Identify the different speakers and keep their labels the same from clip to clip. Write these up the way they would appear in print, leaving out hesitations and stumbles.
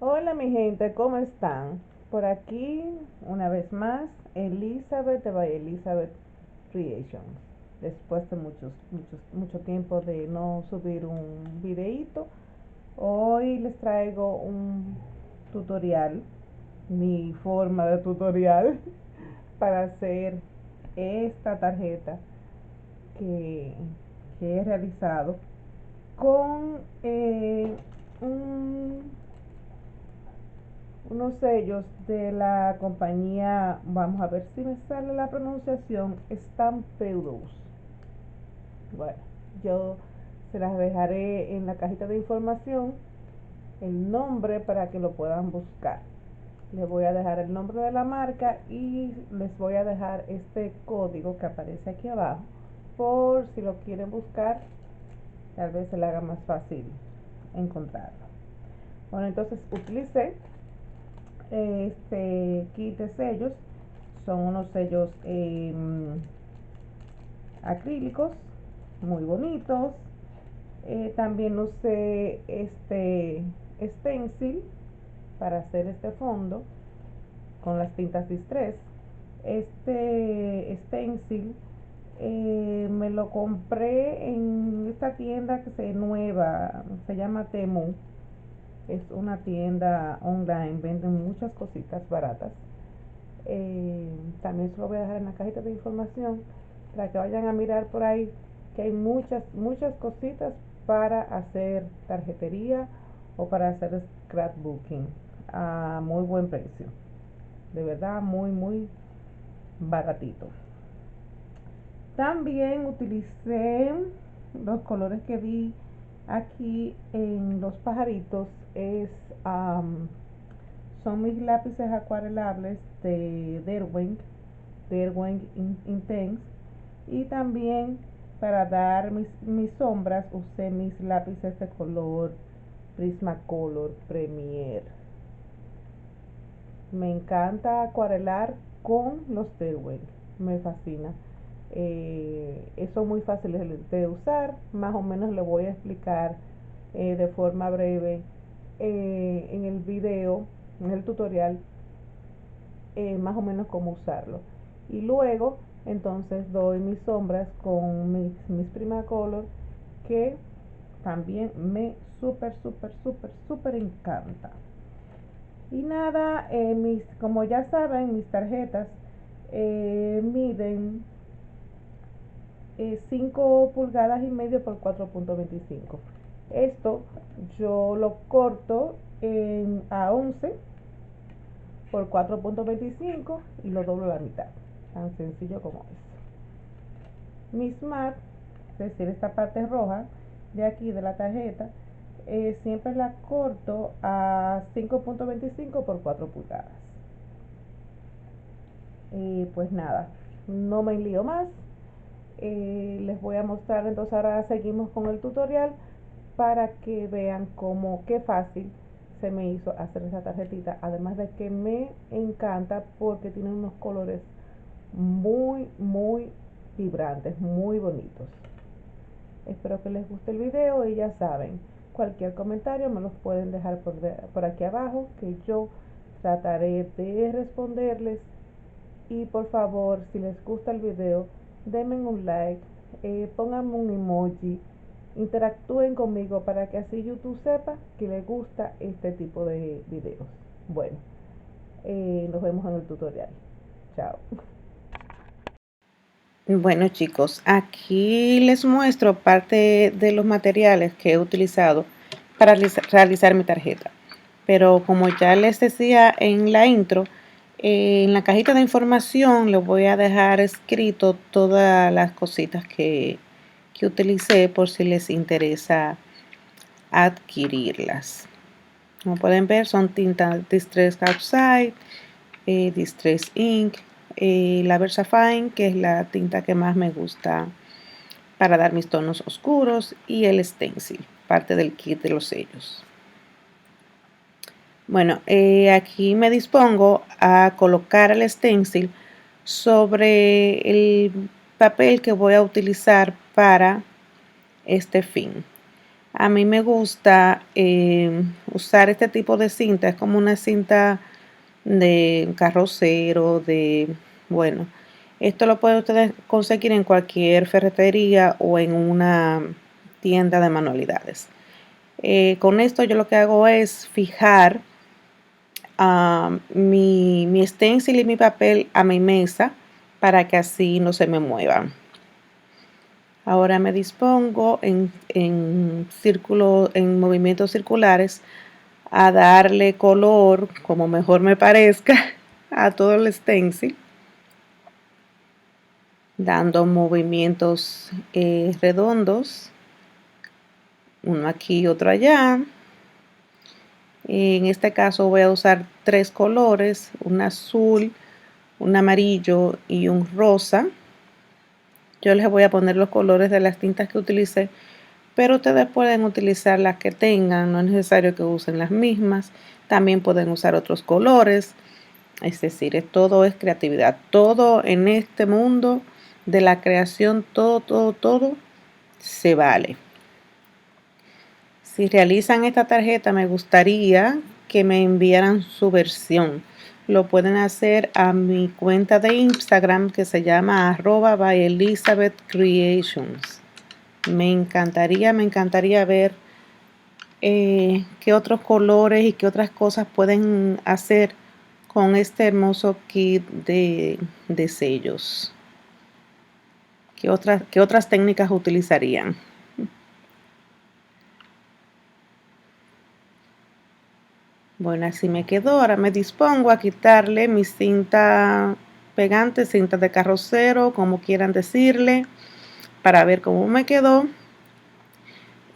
Speaker 1: Hola mi gente, ¿cómo están? Por aquí, una vez más, Elizabeth de By Elizabeth Creations. Después de mucho tiempo de no subir un videíto, hoy les traigo un tutorial, mi forma de tutorial, para hacer esta tarjeta que, que he realizado con un unos sellos de la compañía, vamos a ver si me sale la pronunciación, Stampedos. Bueno, yo se las dejaré en la cajita de información el nombre para que lo puedan buscar. Les voy a dejar el nombre de la marca y les voy a dejar este código que aparece aquí abajo por si lo quieren buscar, tal vez se le haga más fácil encontrarlo. Bueno, entonces utilicé este kit de sellos. Son unos sellos acrílicos muy bonitos. También usé este stencil para hacer este fondo con las tintas Distress. Este stencil me lo compré en esta tienda que se nueva, se llama Temu. Es una tienda online, venden muchas cositas baratas. También se lo voy a dejar en la cajita de información para que vayan a mirar por ahí, que hay muchas cositas para hacer tarjetería o para hacer scrapbooking a muy buen precio, de verdad muy baratito. También utilicé los colores que vi aquí en los pajaritos, son mis lápices acuarelables de Derwent Intense. Y también para dar mis sombras usé mis lápices de color Prismacolor Premier. Me encanta acuarelar con los Derwent, me fascina. Son muy fáciles de usar, más o menos le voy a explicar de forma breve en el video, en el tutorial, más o menos cómo usarlo. Y luego entonces doy mis sombras con mis Primacolor, que también me súper encanta. Y nada, como ya saben, mis tarjetas miden 5 pulgadas y medio por 4.25. Esto yo lo corto a 11 por 4.25 y lo doblo a la mitad. Tan sencillo como es. Mi smart, es decir, esta parte roja de aquí de la tarjeta, siempre la corto a 5.25 por 4 pulgadas. Pues nada, no me enlío más. Les voy a mostrar, entonces ahora seguimos con el tutorial para que vean cómo, qué fácil se me hizo hacer esa tarjetita. Además de que me encanta porque tiene unos colores muy vibrantes, muy bonitos. Espero que les guste el video y ya saben, cualquier comentario me los pueden dejar por aquí abajo, que yo trataré de responderles. Y por favor, si les gusta el video, denme un like, pónganme un emoji, interactúen conmigo para que así YouTube sepa que les gusta este tipo de videos. Bueno, nos vemos en el tutorial. Chao.
Speaker 2: Bueno chicos, aquí les muestro parte de los materiales que he utilizado para realizar mi tarjeta. Pero como ya les decía en la intro, en la cajita de información les voy a dejar escrito todas las cositas que utilicé por si les interesa adquirirlas. Como pueden ver, son tintas Distress Outside, Distress Ink, la Versafine, que es la tinta que más me gusta para dar mis tonos oscuros, y el stencil, parte del kit de los sellos. Bueno, aquí me dispongo a colocar el stencil sobre el papel que voy a utilizar para este fin. A mí me gusta usar este tipo de cinta, es como una cinta de carrocero, bueno, esto lo pueden ustedes conseguir en cualquier ferretería o en una tienda de manualidades. Con esto yo lo que hago es fijar mi stencil y mi papel a mi mesa para que así no se me muevan. Ahora me dispongo en círculo, en movimientos circulares a darle color como mejor me parezca a todo el stencil, dando movimientos redondos, uno aquí y otro allá. En este caso voy a usar 3 colores, un azul, un amarillo y un rosa. Yo les voy a poner los colores de las tintas que utilicé, pero ustedes pueden utilizar las que tengan, no es necesario que usen las mismas. También pueden usar otros colores, es decir, todo es creatividad. Todo en este mundo de la creación, todo se vale. Si realizan esta tarjeta, me gustaría que me enviaran su versión. Lo pueden hacer a mi cuenta de Instagram que se llama @byelizabethcreations. Me encantaría ver qué otros colores y qué otras cosas pueden hacer con este hermoso kit de sellos. Qué otras técnicas utilizarían? Bueno, así me quedó. Ahora me dispongo a quitarle mi cinta pegante, cinta de carrocero, como quieran decirle, para ver cómo me quedó.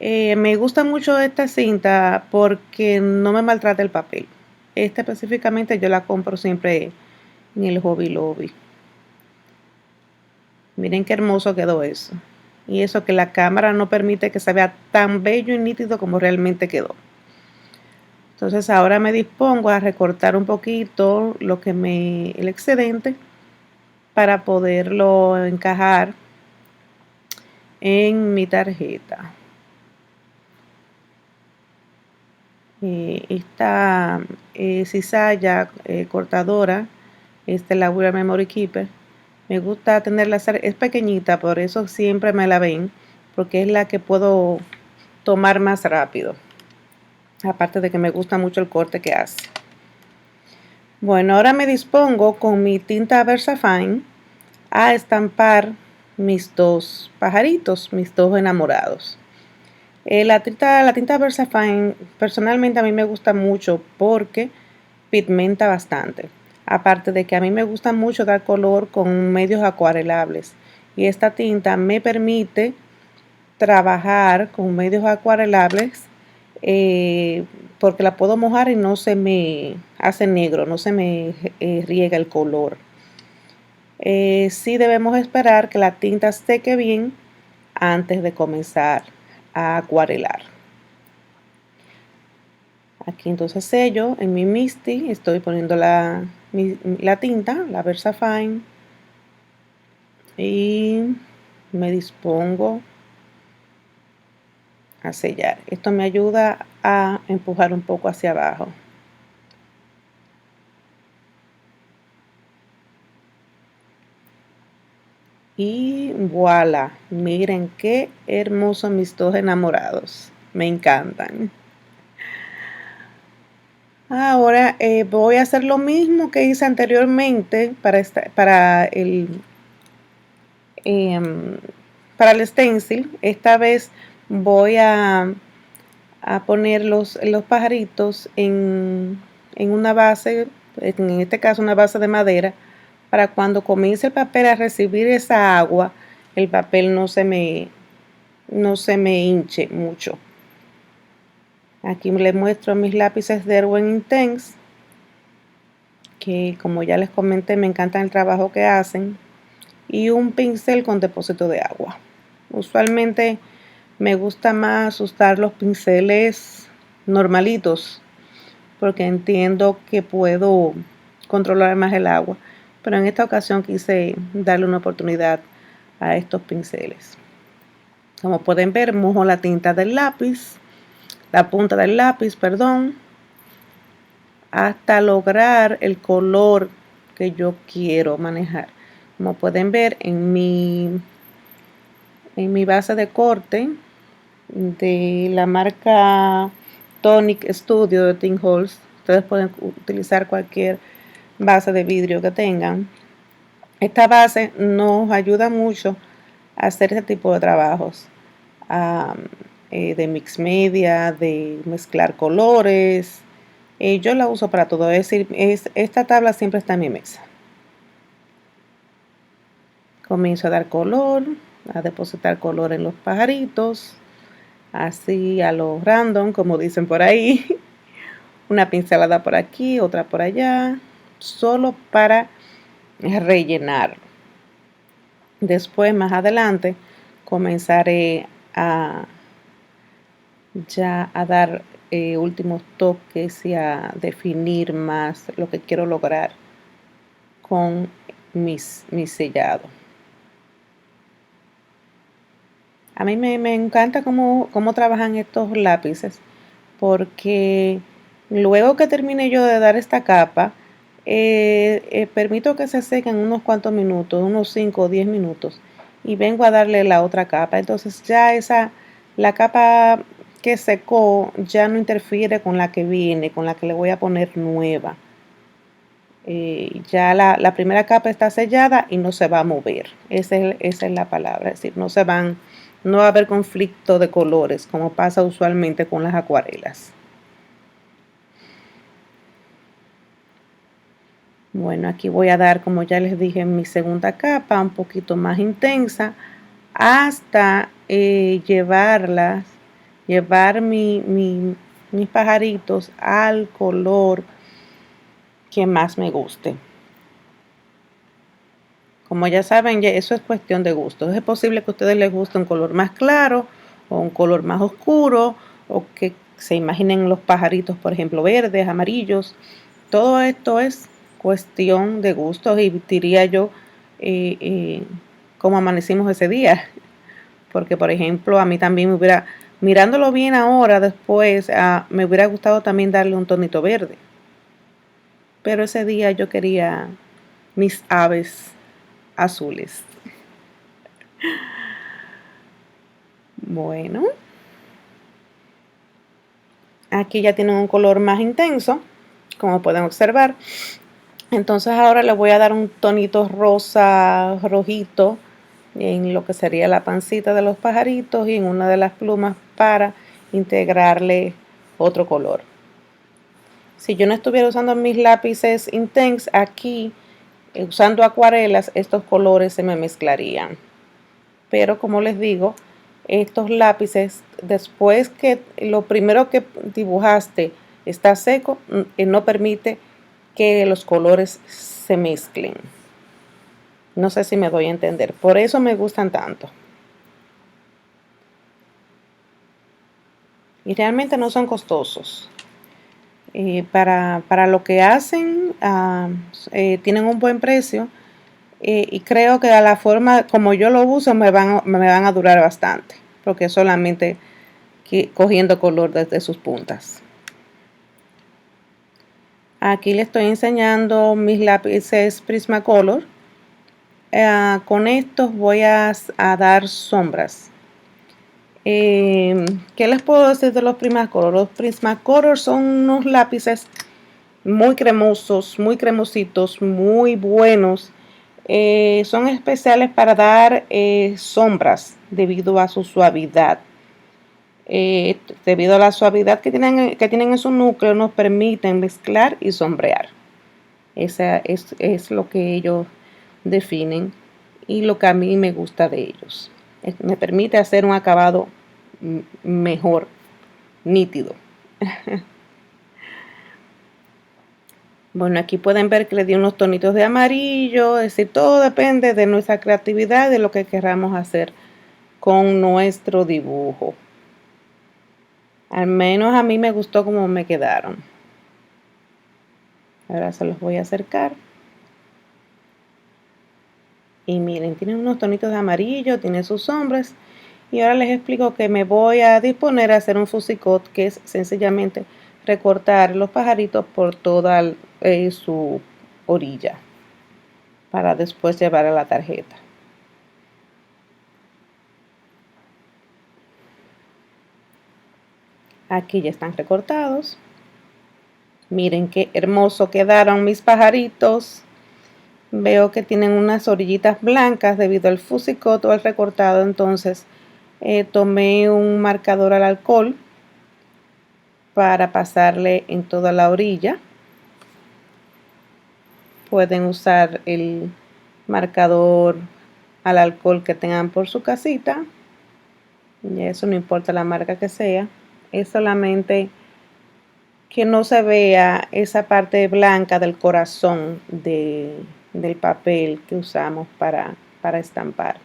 Speaker 2: Me gusta mucho esta cinta porque no me maltrata el papel. Esta específicamente yo la compro siempre en el Hobby Lobby. Miren qué hermoso quedó eso. Y eso que la cámara no permite que se vea tan bello y nítido como realmente quedó. Entonces ahora me dispongo a recortar un poquito el excedente para poderlo encajar en mi tarjeta. Esta cizalla cortadora, la Wira Memory Keeper, me gusta tenerla, es pequeñita, por eso siempre me la ven, porque es la que puedo tomar más rápido. Aparte de que me gusta mucho el corte que hace. Bueno, ahora me dispongo con mi tinta VersaFine a estampar mis 2 pajaritos, mis 2 enamorados. La tinta VersaFine personalmente a mí me gusta mucho porque pigmenta bastante. Aparte de que a mí me gusta mucho dar color con medios acuarelables. Y esta tinta me permite trabajar con medios acuarelables porque la puedo mojar y no se me hace negro, no se me riega el color. Sí debemos esperar que la tinta seque bien antes de comenzar a acuarelar. Aquí entonces sello en mi Misty, estoy poniendo la tinta, la VersaFine, y me dispongo a sellar. Esto me ayuda a empujar un poco hacia abajo. Y voilà, miren qué hermosos mis 2 enamorados. Me encantan. Ahora voy a hacer lo mismo que hice anteriormente em, para el stencil. Esta vez voy a poner los pajaritos en una base, en este caso una base de madera, para cuando comience el papel a recibir esa agua, el papel no se me hinche mucho. Aquí les muestro mis lápices de Erwin Intense, que como ya les comenté me encantan el trabajo que hacen, y un pincel con depósito de agua. Usualmente me gusta más usar los pinceles normalitos porque entiendo que puedo controlar más el agua, pero en esta ocasión quise darle una oportunidad a estos pinceles. Como pueden ver, mojo la tinta del lápiz, la punta del lápiz, perdón, hasta lograr el color que yo quiero manejar. Como pueden ver en mi base de corte de la marca Tonic Studio de Tim Holtz, ustedes pueden utilizar cualquier base de vidrio que tengan. Esta base nos ayuda mucho a hacer este tipo de trabajos de mix media, de mezclar colores. Yo la uso para todo, es decir, esta tabla siempre está en mi mesa. Comienzo a dar color, a depositar color en los pajaritos, así a lo random, como dicen por ahí. Una pincelada por aquí, otra por allá, solo para rellenar. Después, más adelante, comenzaré a dar últimos toques y a definir más lo que quiero lograr con mi sellado. A mí me encanta cómo trabajan estos lápices, porque luego que termine yo de dar esta capa, permito que se sequen unos cuantos minutos, unos 5 o 10 minutos, y vengo a darle la otra capa. Entonces ya la capa que secó ya no interfiere con la que viene, con la que le voy a poner nueva. Ya la primera capa está sellada y no se va a mover. Esa es la palabra, es decir, no va a haber conflicto de colores como pasa usualmente con las acuarelas. Bueno, aquí voy a dar, como ya les dije, mi segunda capa un poquito más intensa hasta llevar mis pajaritos al color que más me guste. Como ya saben, eso es cuestión de gusto. Es posible que a ustedes les guste un color más claro o un color más oscuro, o que se imaginen los pajaritos, por ejemplo, verdes, amarillos. Todo esto es cuestión de gustos, y diría yo cómo amanecimos ese día. Porque, por ejemplo, a mí también mirándolo bien ahora, después, me hubiera gustado también darle un tonito verde. Pero ese día yo quería mis aves azules. Bueno, aquí ya tienen un color más intenso, como pueden observar. Entonces ahora le voy a dar un tonito rosa rojito en lo que sería la pancita de los pajaritos y en una de las plumas para integrarle otro color. Si yo no estuviera usando mis lápices Intense aquí, usando acuarelas, estos colores se me mezclarían. Pero como les digo, estos lápices, después que lo primero que dibujaste está seco, no permite que los colores se mezclen. No sé si me doy a entender. Por eso me gustan tanto. Y realmente no son costosos. Para lo que hacen, tienen un buen precio. Y creo que a la forma como yo lo uso me van a durar bastante. Porque solamente cogiendo color desde sus puntas. Aquí les estoy enseñando mis lápices Prismacolor. Con estos voy a dar sombras. ¿Qué les puedo decir de los Prismacolor? Los Prismacolor son unos lápices muy cremosos, muy cremositos, muy buenos. Son especiales para dar sombras debido a su suavidad. Debido a la suavidad que tienen en su núcleo, nos permiten mezclar y sombrear. Esa es lo que ellos definen y lo que a mí me gusta de ellos. Me permite hacer un acabado mejor, nítido. Bueno, aquí pueden ver que le di unos tonitos de amarillo, es decir, todo depende de nuestra creatividad, de lo que queramos hacer con nuestro dibujo. Al menos a mí me gustó cómo me quedaron. Ahora se los voy a acercar. Y miren, tienen unos tonitos de amarillo, tiene sus sombras. Y ahora les explico que me voy a disponer a hacer un fusicut, que es sencillamente recortar los pajaritos por toda su orilla para después llevar a la tarjeta. Aquí ya están recortados. Miren qué hermoso quedaron mis pajaritos. Veo que tienen unas orillitas blancas debido al fusicut o al recortado. Entonces tomé un marcador al alcohol para pasarle en toda la orilla. Pueden usar el marcador al alcohol que tengan por su casita. Y eso no importa la marca que sea. Es solamente que no se vea esa parte blanca del corazón del papel que usamos para estampar.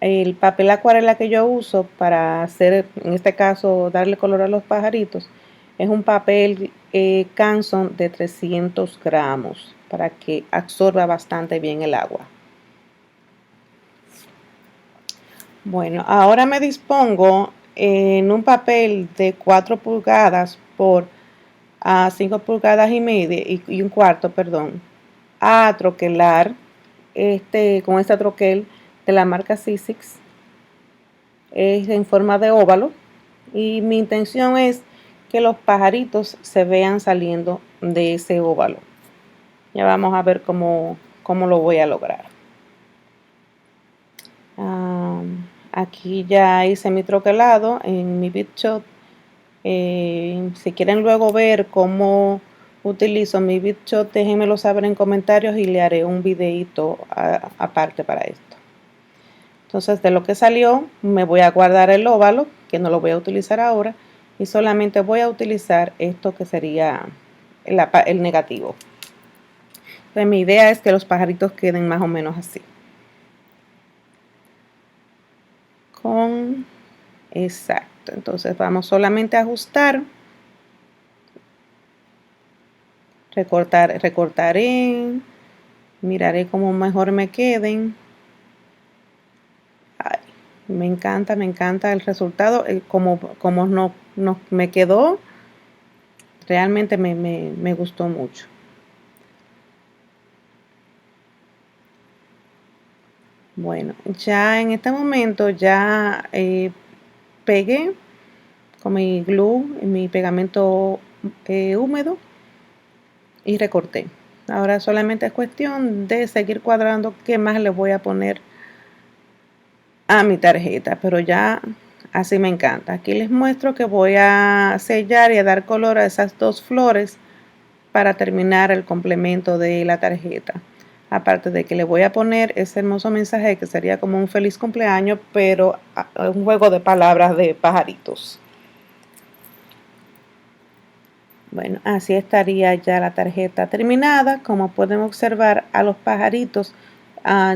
Speaker 2: El papel acuarela que yo uso para hacer, en este caso, darle color a los pajaritos, es un papel Canson de 300 gramos para que absorba bastante bien el agua. Bueno, ahora me dispongo en un papel de 4 pulgadas por 5 pulgadas y media y un cuarto, perdón, a troquelar con este troquel de la marca Sizzix. Es en forma de óvalo y mi intención es que los pajaritos se vean saliendo de ese óvalo. Ya vamos a ver cómo lo voy a lograr. Aquí ya hice mi troquelado en mi Big Shot. Si quieren luego ver cómo utilizo mi Big Shot, déjenmelo saber en comentarios y le haré un videito aparte para esto. Entonces, de lo que salió, me voy a guardar el óvalo, que no lo voy a utilizar ahora, y solamente voy a utilizar esto que sería el negativo. Entonces, mi idea es que los pajaritos queden más o menos así. Exacto. Entonces, vamos solamente a ajustar. Recortaré. Miraré cómo mejor me queden. Ay, me encanta el resultado. Como no me quedó, realmente me gustó mucho. Bueno, ya en este momento ya pegué con mi glue, mi pegamento húmedo y recorté. Ahora solamente es cuestión de seguir cuadrando qué más le voy a poner a mi tarjeta, pero ya así me encanta. Aquí les muestro que voy a sellar y a dar color a esas dos flores para terminar el complemento de la tarjeta. Aparte de que le voy a poner ese hermoso mensaje que sería como un feliz cumpleaños, pero un juego de palabras de pajaritos. Bueno, así estaría ya la tarjeta terminada. Como pueden observar, a los pajaritos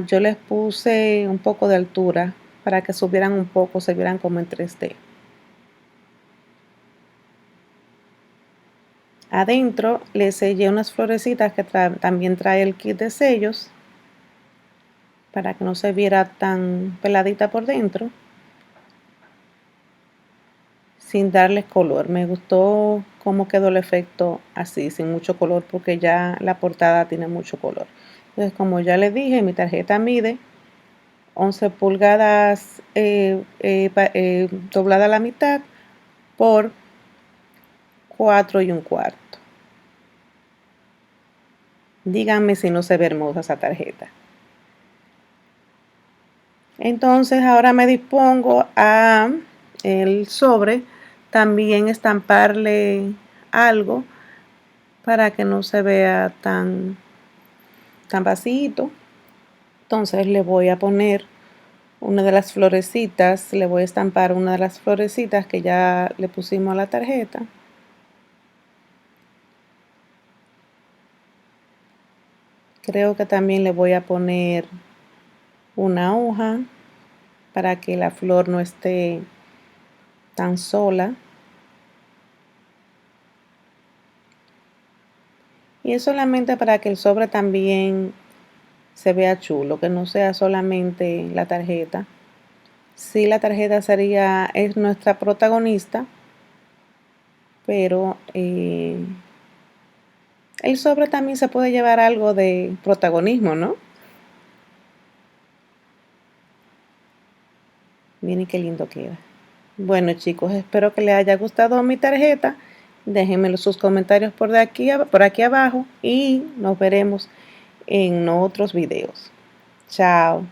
Speaker 2: yo les puse un poco de altura para que subieran un poco, se vieran como en 3D. Adentro les sellé unas florecitas que también trae el kit de sellos para que no se viera tan peladita por dentro, sin darles color. Me gustó cómo quedó el efecto así, sin mucho color, porque ya la portada tiene mucho color. Entonces, como ya les dije, mi tarjeta mide 11 pulgadas doblada a la mitad por 4 y un cuarto. Díganme si no se ve hermosa esa tarjeta. Entonces ahora me dispongo a el sobre también estamparle algo para que no se vea tan vacío. Entonces le voy a poner una de las florecitas, le voy a estampar una de las florecitas que ya le pusimos a la tarjeta. Creo que también le voy a poner una hoja para que la flor no esté tan sola. Y es solamente para que el sobre también se vea chulo, que no sea solamente la tarjeta. Sí, la tarjeta es nuestra protagonista, pero el sobre también se puede llevar algo de protagonismo, ¿no? Miren qué lindo queda. Bueno, chicos, espero que les haya gustado mi tarjeta. Déjenme sus comentarios por aquí abajo y nos veremos en otros videos. Chao.